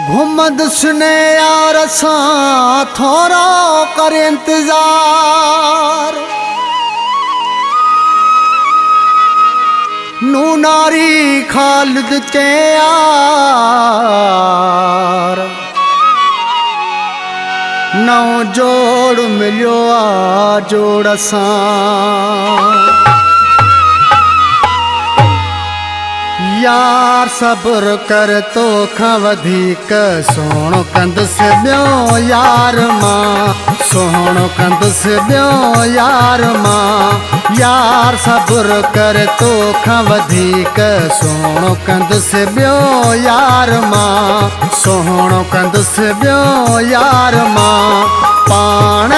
घुमद सुने यार सां थोड़ा कर इंतजार नूनारी खालिद के यार नौ जोड़ मिलियो आ जोड़ सां यार सब्र कर तो खां वधीक सोहणो कंदुसि ॿियो यार मां सोहणो कंदुसि ॿियो यार मां यार सब्र कर तो खां वधीक सोहणो कंदुसि ॿियो यार मां सोहणो कंदुसि ॿियो यार मां पाण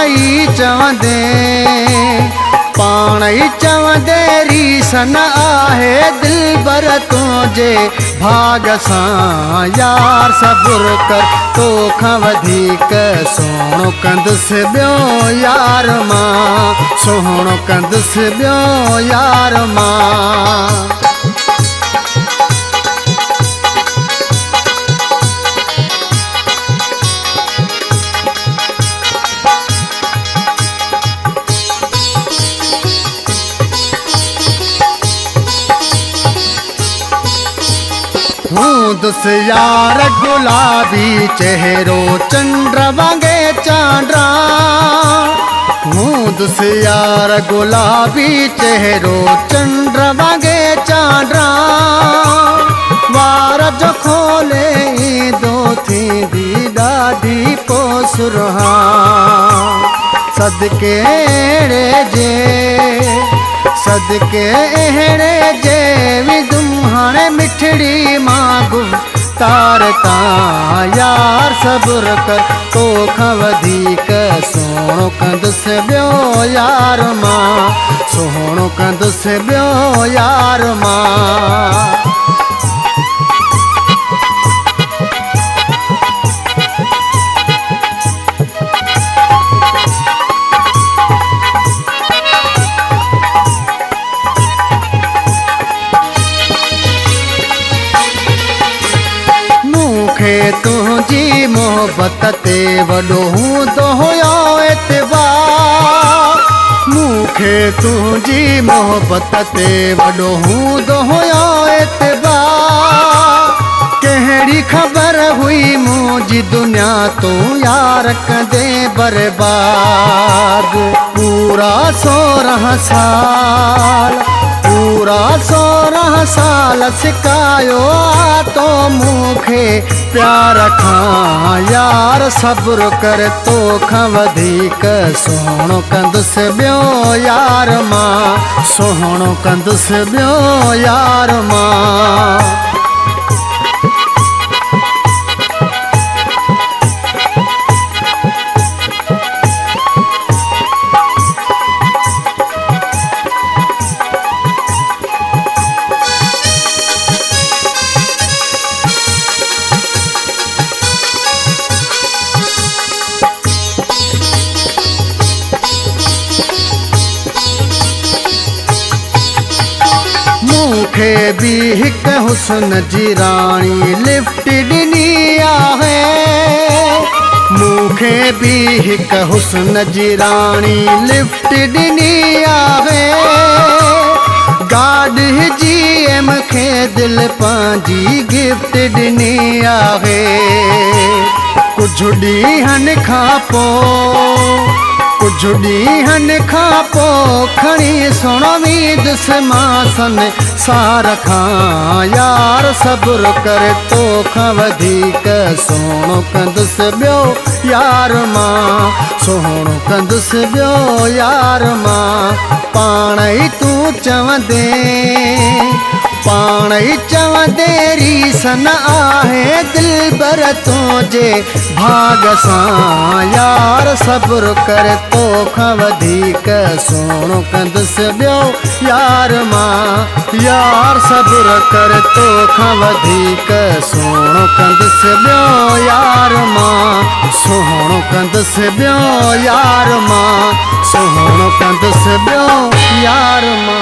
ई चवंदे रीस न आहे दिलबर तुंहिंजे भाग सां यार सब्र कर तो खां वधीक सोहणो कंदुसि ॿियो यार मां सोहणो कंदुसि ॿियो यार मां हूंदुसि यार गुलाबी चेहरो चंद्र वांगे चांड्रा हूंदुसि यार गुलाबी चेहरो चंद्र वांगे चांड्रा वार जो खोले ईंदो थींदी ॾाढी पोसुरहा सदके अहिड़े जे विदुम हाणे मिठड़ी मांगु तार तां यार सब्र कर तो खां वधीक सोहणो कंदुसि ॿियो यार मां सोहणो कंदुसि ॿियो यार मां तुझी मोहब्बत ते वॾो हूंदो हुयो एतबार मूंखे तुझी मोहब्बत ते वॾो हूंदो हुयो एतबार कहिड़ी ख़बर हुई मुंहिंजी दुनिया तूं यार कंदे बर्बाद पूरा 16 साल सिकायो तो मूंखे प्यार खां यार सब्र कर तो खां वधीक सोहणो कंदुसि ॿियो यार मां सोहणो कंदुसि ॿियो यार मां मूंखे बि हिक हुस्न जी राणी लिफ्ट ॾिनी आहे मूंखे बि हिक हुस्न जी राणी लिफ्ट ॾिनी आहे गाॾी जी मूंखे दिलि पंहिंजी गिफ्ट ॾिनी आहे कुझु ॾींहंनि खां पोइ खणी सुणवी दुश्मन सार खां यार सब्र कर तो खां वधीक सोहणो कंदुसि ॿियो यार मां सोहणो कंदुसि ॿियो यार मां पाण ई तूं चवंदे रीस न आहे दिलबर तुंहिंजे भाग सां यार सब्र कर तो खां वधीक सोहणो कंदुसि ॿियो यार मां यार सब्र कर तो खां वधीक सोहणो कंदुसि ॿियो यार मां सोहणो कंदुसि ॿियो यार मां सोहणो कंदुसि ॿियो यार मां